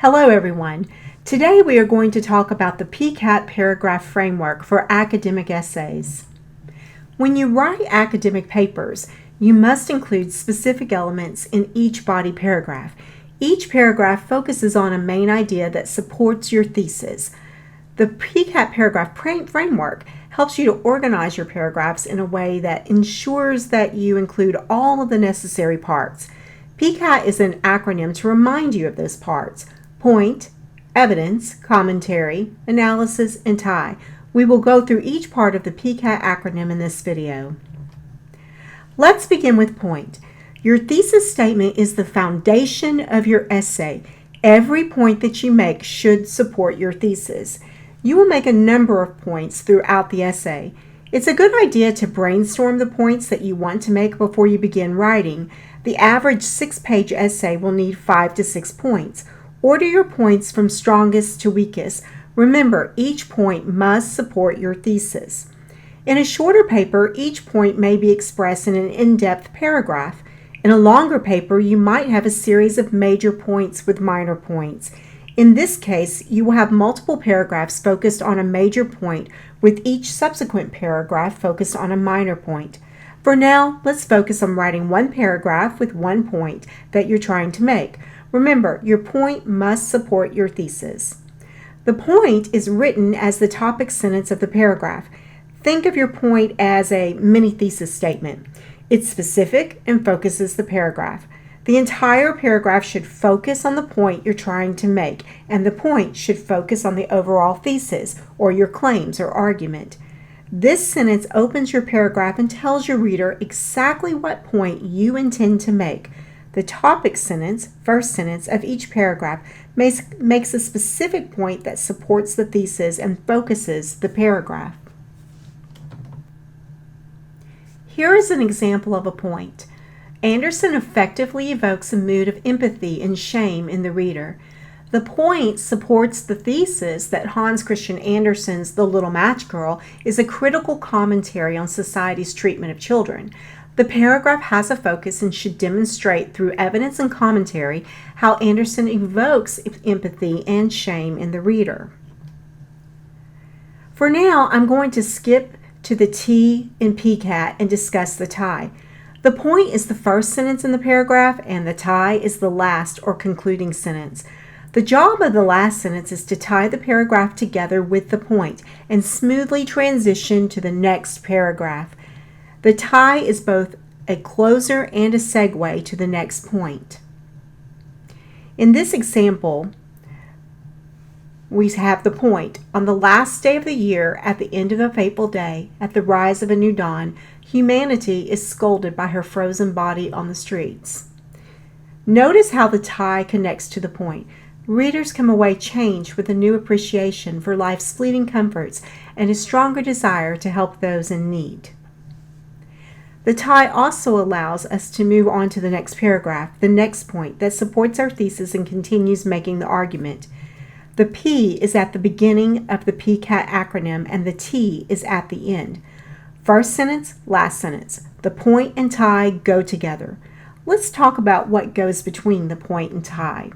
Hello everyone. Today we are going to talk about the PECAT paragraph framework for academic essays. When you write academic papers, you must include specific elements in each body paragraph. Each paragraph focuses on a main idea that supports your thesis. The PECAT paragraph framework helps you to organize your paragraphs in a way that ensures that you include all of the necessary parts. PECAT is an acronym to remind you of those parts: point, evidence, commentary, analysis, and tie. We will go through each part of the PECAT acronym in this video. Let's begin with point. Your thesis statement is the foundation of your essay. Every point that you make should support your thesis. You will make a number of points throughout the essay. It's a good idea to brainstorm the points that you want to make before you begin writing. The average 6-page essay will need 5 to 6 points. Order your points from strongest to weakest. Remember, each point must support your thesis. In a shorter paper, each point may be expressed in an in-depth paragraph. In a longer paper, you might have a series of major points with minor points. In this case, you will have multiple paragraphs focused on a major point, with each subsequent paragraph focused on a minor point. For now, let's focus on writing one paragraph with one point that you're trying to make. Remember, your point must support your thesis. The point is written as the topic sentence of the paragraph. Think of your point as a mini thesis statement. It's specific and focuses the paragraph. The entire paragraph should focus on the point you're trying to make, and the point should focus on the overall thesis or your claims or argument. This sentence opens your paragraph and tells your reader exactly what point you intend to make. The topic sentence, first sentence of each paragraph, makes a specific point that supports the thesis and focuses the paragraph. Here is an example of a point. Anderson effectively evokes a mood of empathy and shame in the reader. The point supports the thesis that Hans Christian Andersen's The Little Match Girl is a critical commentary on society's treatment of children. The paragraph has a focus and should demonstrate through evidence and commentary how Andersen evokes empathy and shame in the reader. For now, I'm going to skip to the T in PECAT and discuss the tie. The point is the first sentence in the paragraph, and the tie is the last or concluding sentence. The job of the last sentence is to tie the paragraph together with the point and smoothly transition to the next paragraph. The tie is both a closer and a segue to the next point. In this example, we have the point. On the last day of the year, at the end of a fateful day, at the rise of a new dawn, humanity is scolded by her frozen body on the streets. Notice how the tie connects to the point. Readers come away changed with a new appreciation for life's fleeting comforts and a stronger desire to help those in need. The tie also allows us to move on to the next paragraph, the next point that supports our thesis and continues making the argument. The P is at the beginning of the PECAT acronym and the T is at the end. First sentence, last sentence. The point and tie go together. Let's talk about what goes between the point and tie.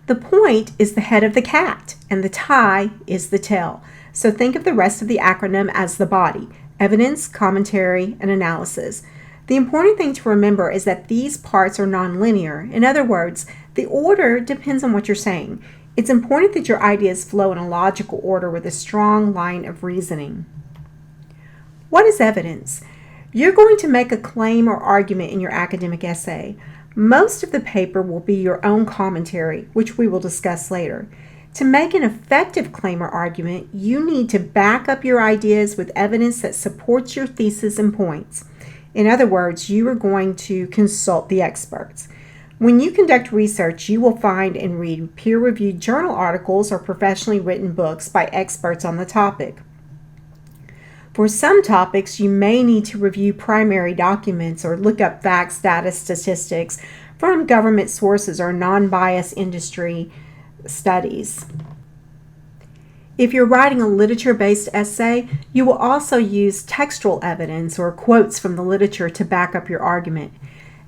The point is the head of the cat and the tie is the tail. So think of the rest of the acronym as the body: evidence, commentary, and analysis. The important thing to remember is that these parts are nonlinear. In other words, the order depends on what you're saying. It's important that your ideas flow in a logical order with a strong line of reasoning. What is evidence? You're going to make a claim or argument in your academic essay. Most of the paper will be your own commentary, which we will discuss later. To make an effective claim or argument, you need to back up your ideas with evidence that supports your thesis and points. In other words, you are going to consult the experts. When you conduct research, you will find and read peer-reviewed journal articles or professionally written books by experts on the topic. For some topics, you may need to review primary documents or look up facts, data, statistics from government sources or non-biased industry studies. If you're writing a literature-based essay, you will also use textual evidence or quotes from the literature to back up your argument.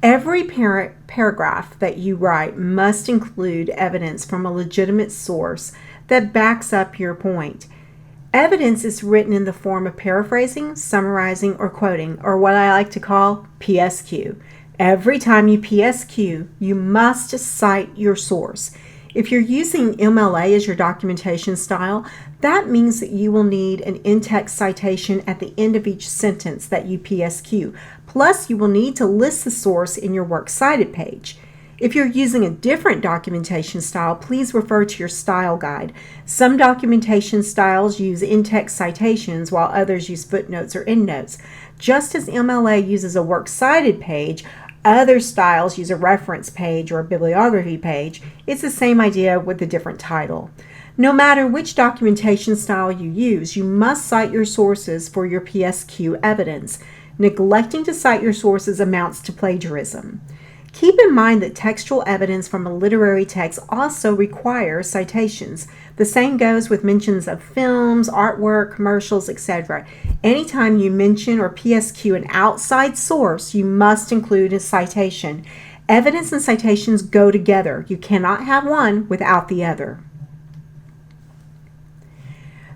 Every paragraph that you write must include evidence from a legitimate source that backs up your point. Evidence is written in the form of paraphrasing, summarizing, or quoting, or what I like to call PSQ. Every time you PSQ, you must cite your source. If you're using MLA as your documentation style, that means that you will need an in-text citation at the end of each sentence that you PSQ. Plus, you will need to list the source in your Works Cited page. If you're using a different documentation style, please refer to your style guide. Some documentation styles use in-text citations while others use footnotes or endnotes. Just as MLA uses a Works Cited page, other styles use a reference page or a bibliography page. It's the same idea with a different title. No matter which documentation style you use, you must cite your sources for your PSQ evidence. Neglecting to cite your sources amounts to plagiarism. Keep in mind that textual evidence from a literary text also requires citations. The same goes with mentions of films, artwork, commercials, etc. Anytime you mention or PSQ an outside source, you must include a citation. Evidence and citations go together. You cannot have one without the other.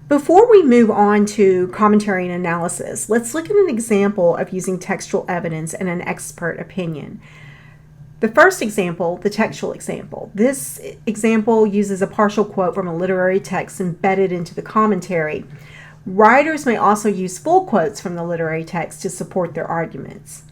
Before we move on to commentary and analysis, let's look at an example of using textual evidence and an expert opinion. The first example, the textual example. This example uses a partial quote from a literary text embedded into the commentary. Writers may also use full quotes from the literary text to support their arguments.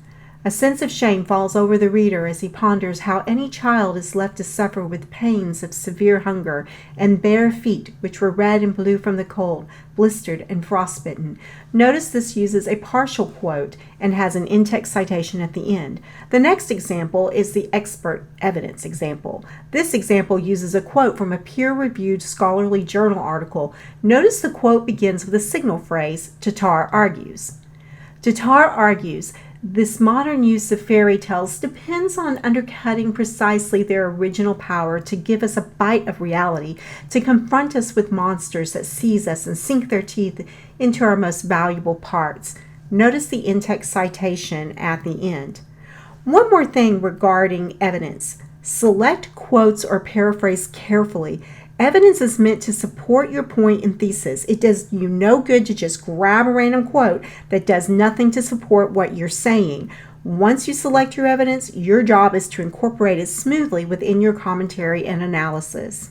A sense of shame falls over the reader as he ponders how any child is left to suffer with pains of severe hunger and bare feet which were red and blue from the cold, blistered and frostbitten. Notice this uses a partial quote and has an in-text citation at the end. The next example is the expert evidence example. This example uses a quote from a peer-reviewed scholarly journal article. Notice the quote begins with a signal phrase, Tatar argues. Tatar argues, this modern use of fairy tales depends on undercutting precisely their original power to give us a bite of reality, to confront us with monsters that seize us and sink their teeth into our most valuable parts. Notice the in-text citation at the end. One more thing regarding evidence. Select quotes or paraphrase carefully. Evidence is meant to support your point and thesis. It does you no good to just grab a random quote that does nothing to support what you're saying. Once you select your evidence, your job is to incorporate it smoothly within your commentary and analysis.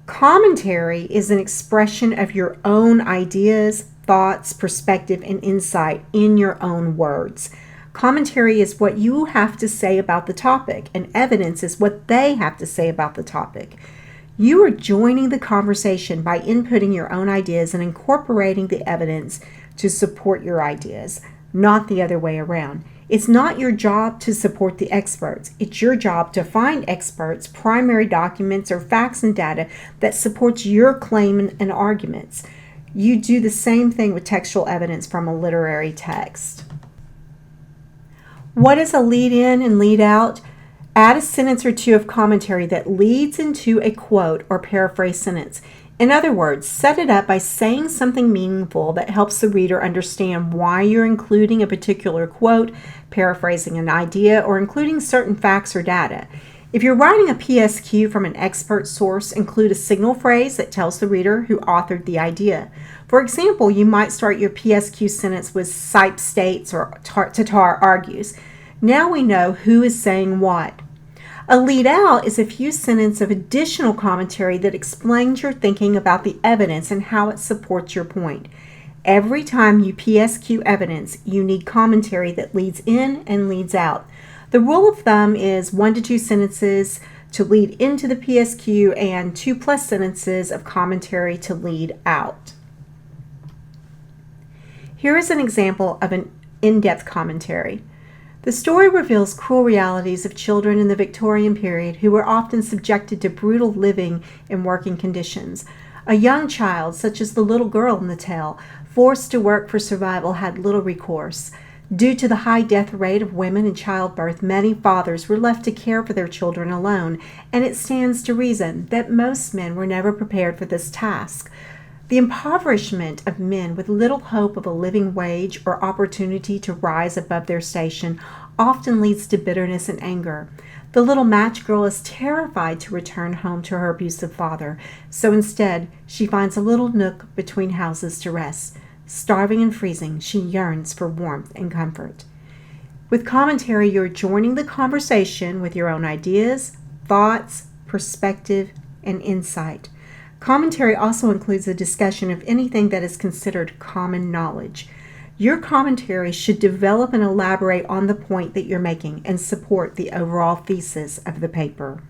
Commentary is an expression of your own ideas, thoughts, perspective, and insight in your own words. Commentary is what you have to say about the topic, and evidence is what they have to say about the topic. You are joining the conversation by inputting your own ideas and incorporating the evidence to support your ideas, not the other way around. It's not your job to support the experts. It's your job to find experts, primary documents, or facts and data that supports your claim and arguments. You do the same thing with textual evidence from a literary text. What is a lead in and lead out? Add a sentence or two of commentary that leads into a quote or paraphrase sentence. In other words, set it up by saying something meaningful that helps the reader understand why you're including a particular quote, paraphrasing an idea, or including certain facts or data. If you're writing a PSQ from an expert source, include a signal phrase that tells the reader who authored the idea. For example, you might start your PSQ sentence with Sipe states or Tatar argues. Now we know who is saying what. A lead out is a few sentences of additional commentary that explains your thinking about the evidence and how it supports your point. Every time you PSQ evidence, you need commentary that leads in and leads out. The rule of thumb is 1 to 2 sentences to lead into the PSQ and 2+ sentences of commentary to lead out. Here is an example of an in-depth commentary. The story reveals cruel realities of children in the Victorian period who were often subjected to brutal living and working conditions. A young child, such as the little girl in the tale, forced to work for survival, had little recourse. Due to the high death rate of women in childbirth, many fathers were left to care for their children alone, and it stands to reason that most men were never prepared for this task. The impoverishment of men with little hope of a living wage or opportunity to rise above their station often leads to bitterness and anger. The little match girl is terrified to return home to her abusive father, so instead, she finds a little nook between houses to rest. Starving and freezing, she yearns for warmth and comfort. With commentary, you're joining the conversation with your own ideas, thoughts, perspective, and insight. Commentary also includes a discussion of anything that is considered common knowledge. Your commentary should develop and elaborate on the point that you're making and support the overall thesis of the paper.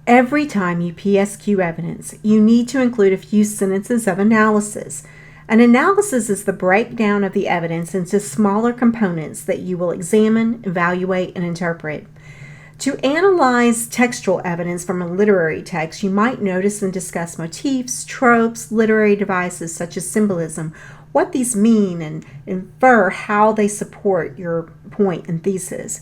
Every time you PSQ evidence, you need to include a few sentences of analysis. An analysis is the breakdown of the evidence into smaller components that you will examine, evaluate, and interpret. To analyze textual evidence from a literary text, you might notice and discuss motifs, tropes, literary devices such as symbolism, what these mean, and infer how they support your point and thesis.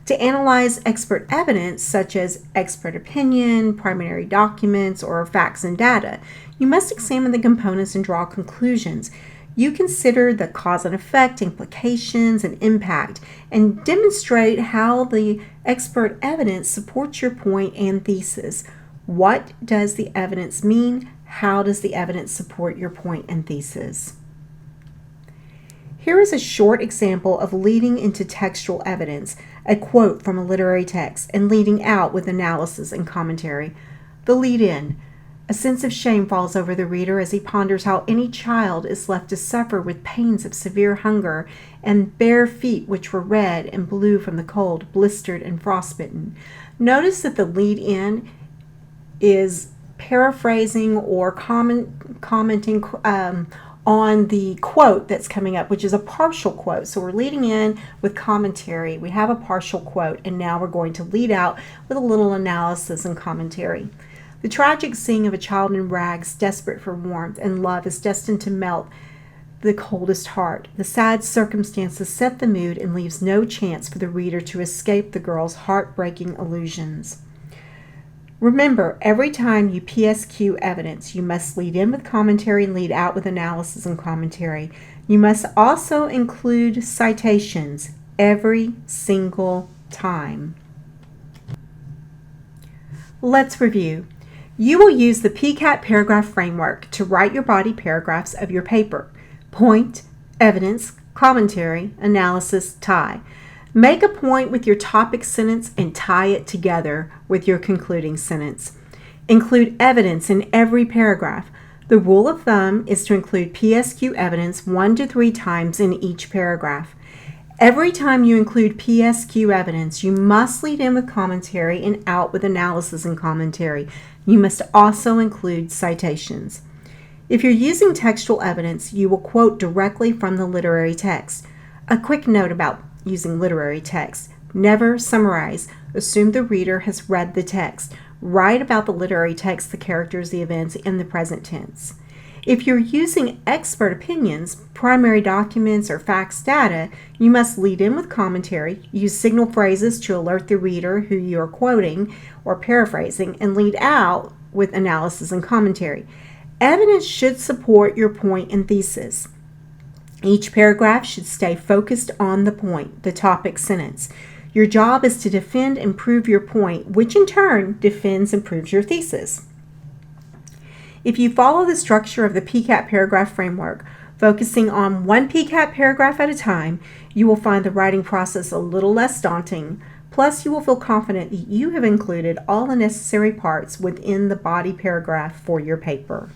To analyze expert evidence such as expert opinion, primary documents, or facts and data, you must examine the components and draw conclusions. You consider the cause and effect, implications, and impact, and demonstrate how the expert evidence supports your point and thesis. What does the evidence mean? How does the evidence support your point and thesis? Here is a short example of leading into textual evidence, a quote from a literary text, and leading out with analysis and commentary. The lead-in. A sense of shame falls over the reader as he ponders how any child is left to suffer with pains of severe hunger and bare feet which were red and blue from the cold, blistered and frostbitten. Notice that the lead-in is paraphrasing or commenting on the quote that's coming up, which is a partial quote. So we're leading in with commentary. We have a partial quote, and now we're going to lead out with a little analysis and commentary. The tragic scene of a child in rags, desperate for warmth and love, is destined to melt the coldest heart. The sad circumstances set the mood and leaves no chance for the reader to escape the girl's heartbreaking illusions. Remember, every time you PSQ evidence, you must lead in with commentary and lead out with analysis and commentary. You must also include citations every single time. Let's review. You will use the PECAT paragraph framework to write your body paragraphs of your paper. Point, evidence, commentary, analysis, tie. Make a point with your topic sentence and tie it together with your concluding sentence. Include evidence in every paragraph. The rule of thumb is to include PSQ evidence 1 to 3 times in each paragraph. Every time you include PSQ evidence, you must lead in with commentary and out with analysis and commentary. You must also include citations. If you're using textual evidence, you will quote directly from the literary text. A quick note about using literary text. Never summarize. Assume the reader has read the text. Write about the literary text, the characters, the events in the present tense. If you're using expert opinions, primary documents, or facts data, you must lead in with commentary, use signal phrases to alert the reader who you are quoting or paraphrasing, and lead out with analysis and commentary. Evidence should support your point and thesis. Each paragraph should stay focused on the point, the topic sentence. Your job is to defend and prove your point, which in turn defends and proves your thesis. If you follow the structure of the PECAT paragraph framework, focusing on one PECAT paragraph at a time, you will find the writing process a little less daunting. Plus, you will feel confident that you have included all the necessary parts within the body paragraph for your paper.